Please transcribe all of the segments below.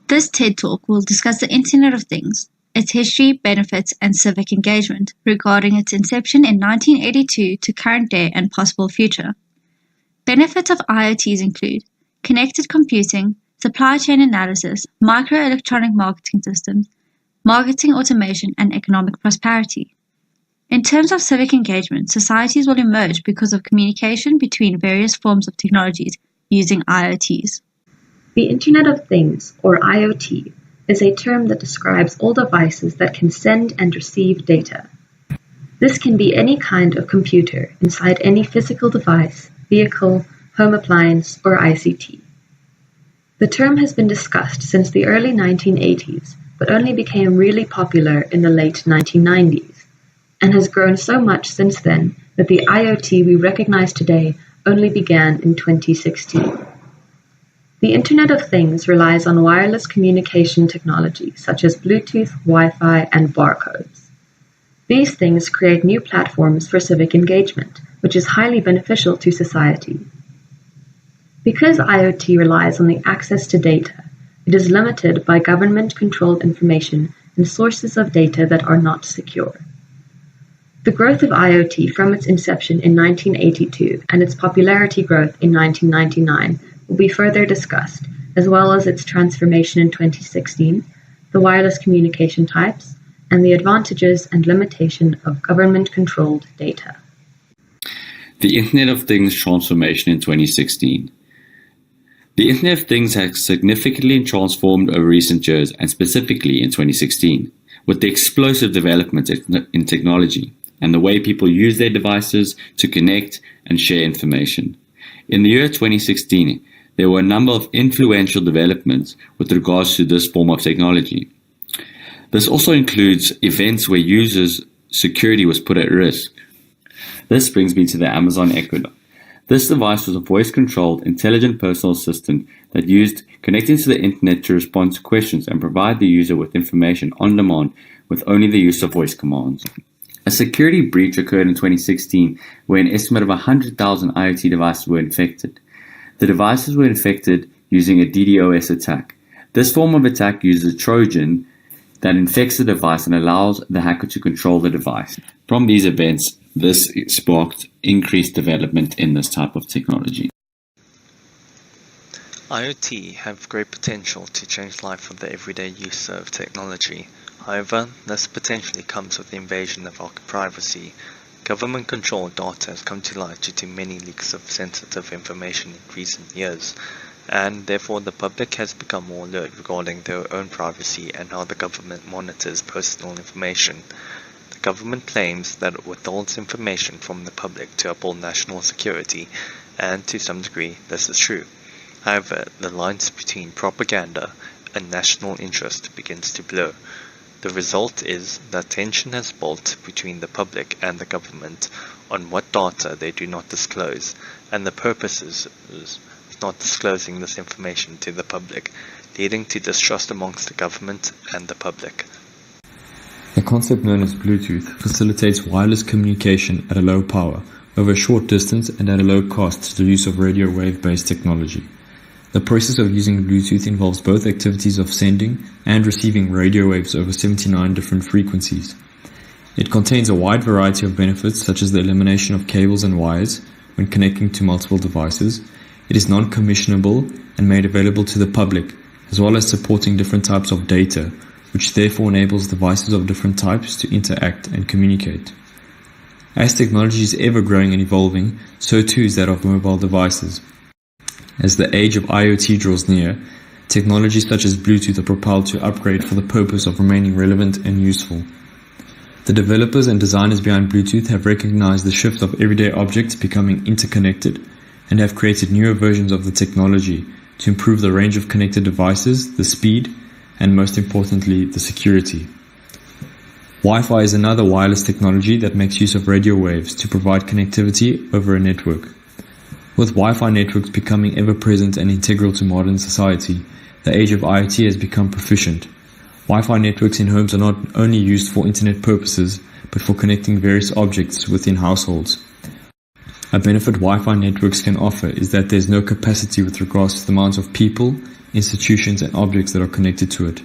This TED Talk will discuss the Internet of Things, its history, benefits, and civic engagement regarding its inception in 1982 to current day and possible future. Benefits of IoTs include connected computing, supply chain analysis, microelectronic marketing systems, marketing automation, and economic prosperity. In terms of civic engagement, societies will emerge because of communication between various forms of technologies using IoTs. The Internet of Things, or IoT, is a term that describes all devices that can send and receive data. This can be any kind of computer inside any physical device, vehicle, home appliance, or ICT. The term has been discussed since the early 1980s, but only became really popular in the late 1990s, and has grown so much since then that the IoT we recognize today only began in 2016. The Internet of Things relies on wireless communication technology such as Bluetooth, Wi-Fi, and barcodes. These things create new platforms for civic engagement, which is highly beneficial to society. Because IoT relies on the access to data, it is limited by government-controlled information and sources of data that are not secure. The growth of IoT from its inception in 1982 and its popularity growth in 1999 will be further discussed, as well as its transformation in 2016, the wireless communication types, and the advantages and limitation of government-controlled data. The Internet of Things transformation in 2016. The Internet of Things has significantly transformed over recent years, and specifically in 2016, with the explosive development in technology and the way people use their devices to connect and share information. In the year 2016, there were a number of influential developments with regards to this form of technology. This also includes events where users' security was put at risk. This brings me to the Amazon Echo Dot. This device was a voice-controlled, intelligent personal assistant that used connecting to the internet to respond to questions and provide the user with information on demand with only the use of voice commands. A security breach occurred in 2016 where an estimate of 100,000 IoT devices were infected. The devices were infected using a DDoS attack. This form of attack uses a Trojan that infects the device and allows the hacker to control the device. From these events, this sparked increased development in this type of technology. IoT have great potential to change life of the everyday user of technology. However, this potentially comes with the invasion of our privacy. Government-controlled data has come to light due to many leaks of sensitive information in recent years, and therefore the public has become more alert regarding their own privacy and how the government monitors personal information. The government claims that it withholds information from the public to uphold national security, and to some degree this is true. However, the lines between propaganda and national interest begins to blur. The result is that tension has built between the public and the government on what data they do not disclose, and the purposes of not disclosing this information to the public, leading to distrust amongst the government and the public. The concept known as Bluetooth facilitates wireless communication at a low power, over a short distance and at a low cost through the use of radio wave-based technology. The process of using Bluetooth involves both activities of sending and receiving radio waves over 79 different frequencies. It contains a wide variety of benefits such as the elimination of cables and wires when connecting to multiple devices. It is non-commissionable and made available to the public, as well as supporting different types of data, which therefore enables devices of different types to interact and communicate. As technology is ever growing and evolving, so too is that of mobile devices. As the age of IoT draws near, technologies such as Bluetooth are propelled to upgrade for the purpose of remaining relevant and useful. The developers and designers behind Bluetooth have recognized the shift of everyday objects becoming interconnected and have created newer versions of the technology to improve the range of connected devices, the speed, and most importantly, the security. Wi-Fi is another wireless technology that makes use of radio waves to provide connectivity over a network. With Wi-Fi networks becoming ever-present and integral to modern society, the age of IoT has become proficient. Wi-Fi networks in homes are not only used for internet purposes, but for connecting various objects within households. A benefit Wi-Fi networks can offer is that there is no capacity with regards to the amount of people, institutions, and objects that are connected to it.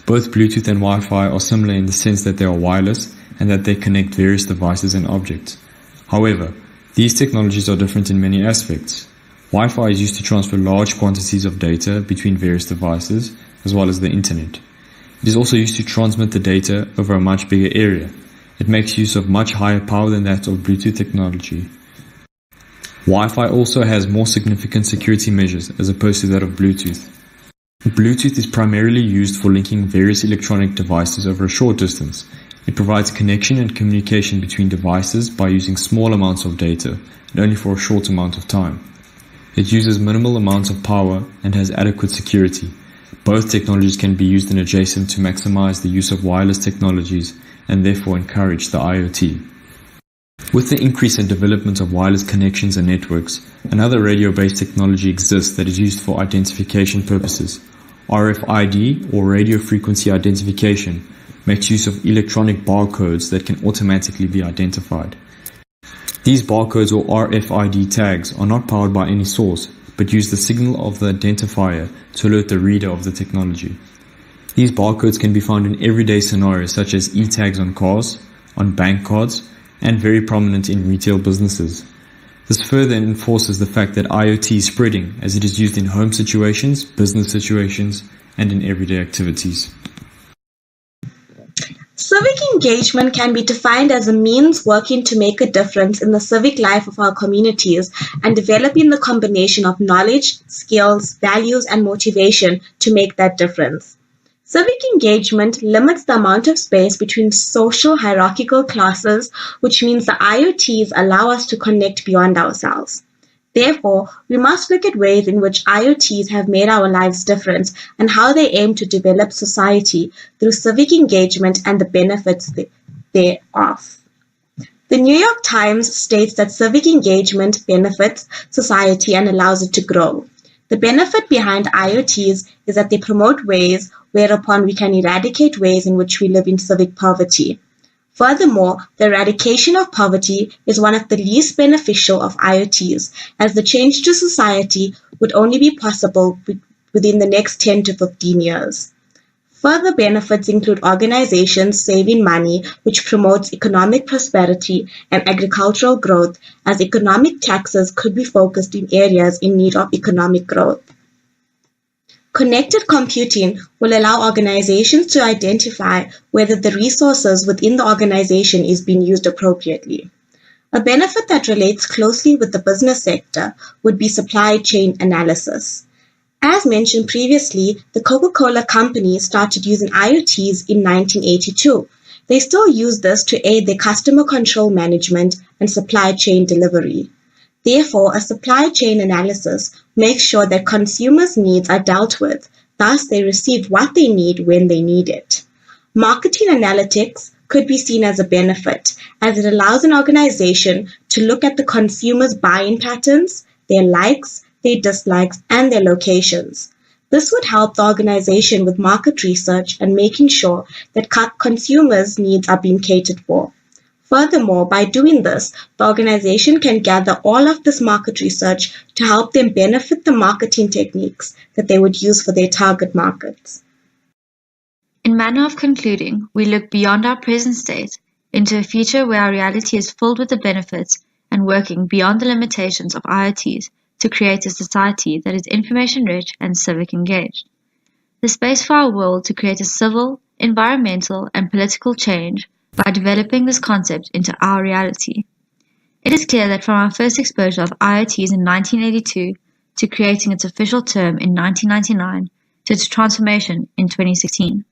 Both Bluetooth and Wi-Fi are similar in the sense that they are wireless and that they connect various devices and objects. However, these technologies are different in many aspects. Wi-Fi is used to transfer large quantities of data between various devices, as well as the internet. It is also used to transmit the data over a much bigger area. It makes use of much higher power than that of Bluetooth technology. Wi-Fi also has more significant security measures as opposed to that of Bluetooth. Bluetooth is primarily used for linking various electronic devices over a short distance. It provides connection and communication between devices by using small amounts of data, and only for a short amount of time. It uses minimal amounts of power and has adequate security. Both technologies can be used in adjacent to maximize the use of wireless technologies and therefore encourage the IoT. With the increase in development of wireless connections and networks, another radio-based technology exists that is used for identification purposes. RFID, or radio frequency identification, makes use of electronic barcodes that can automatically be identified. These barcodes or RFID tags are not powered by any source, but use the signal of the identifier to alert the reader of the technology. These barcodes can be found in everyday scenarios such as e-tags on cars, on bank cards, and very prominent in retail businesses. This further enforces the fact that IoT is spreading as it is used in home situations, business situations, and in everyday activities. Civic engagement can be defined as a means working to make a difference in the civic life of our communities and developing the combination of knowledge, skills, values, and motivation to make that difference. Civic engagement limits the amount of space between social hierarchical classes, which means the IoTs allow us to connect beyond ourselves. Therefore, we must look at ways in which IoTs have made our lives different and how they aim to develop society through civic engagement and the benefits thereof. The New York Times states that civic engagement benefits society and allows it to grow. The benefit behind IoTs is that they promote ways whereupon we can eradicate ways in which we live in civic poverty. Furthermore, the eradication of poverty is one of the least beneficial of IoTs, as the change to society would only be possible within the next 10 to 15 years. Further benefits include organizations saving money, which promotes economic prosperity and agricultural growth, as economic taxes could be focused in areas in need of economic growth. Connected computing will allow organizations to identify whether the resources within the organization is being used appropriately. A benefit that relates closely with the business sector would be supply chain analysis. As mentioned previously, the Coca-Cola company started using IoTs in 1982. They still use this to aid their customer control management and supply chain delivery. Therefore, a supply chain analysis makes sure that consumers' needs are dealt with, thus they receive what they need when they need it. Marketing analytics could be seen as a benefit, as it allows an organization to look at the consumer's buying patterns, their likes, their dislikes, and their locations. This would help the organization with market research and making sure that consumers' needs are being catered for. Furthermore, by doing this, the organization can gather all of this market research to help them benefit the marketing techniques that they would use for their target markets. In manner of concluding, we look beyond our present state into a future where our reality is filled with the benefits and working beyond the limitations of IoTs to create a society that is information-rich and civic-engaged. The space for our world to create a civil, environmental, and political change by developing this concept into our reality. It is clear that from our first exposure of IoTs in 1982 to creating its official term in 1999 to its transformation in 2016.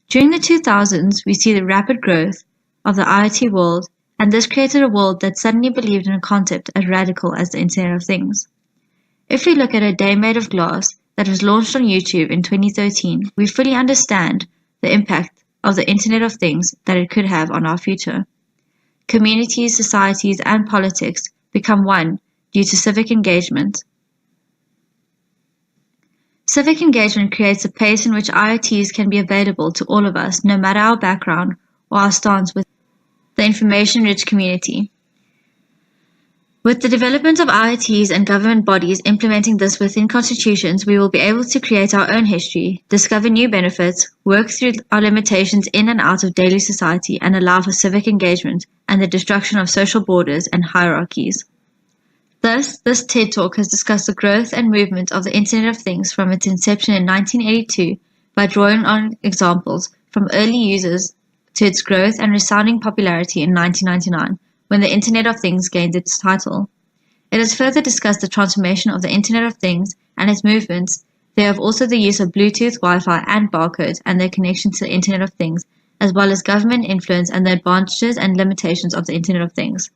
During the 2000s, we see the rapid growth of the IoT world, and this created a world that suddenly believed in a concept as radical as the Internet of Things. If we look at A Day Made of Glass that was launched on YouTube in 2013, we fully understand the impact of the Internet of Things that it could have on our future. Communities, societies, and politics become one due to civic engagement. Civic engagement creates a pace in which IoTs can be available to all of us, no matter our background or our stance with the information-rich community. With the development of IoTs and government bodies implementing this within constitutions, we will be able to create our own history, discover new benefits, work through our limitations in and out of daily society, and allow for civic engagement and the destruction of social borders and hierarchies. Thus, this TED Talk has discussed the growth and movement of the Internet of Things from its inception in 1982 by drawing on examples from early users to its growth and resounding popularity in 1999, when the Internet of Things gained its title. It has further discussed the transformation of the Internet of Things and its movements, thereof also the use of Bluetooth, Wi-Fi, and barcodes and their connection to the Internet of Things, as well as government influence and the advantages and limitations of the Internet of Things.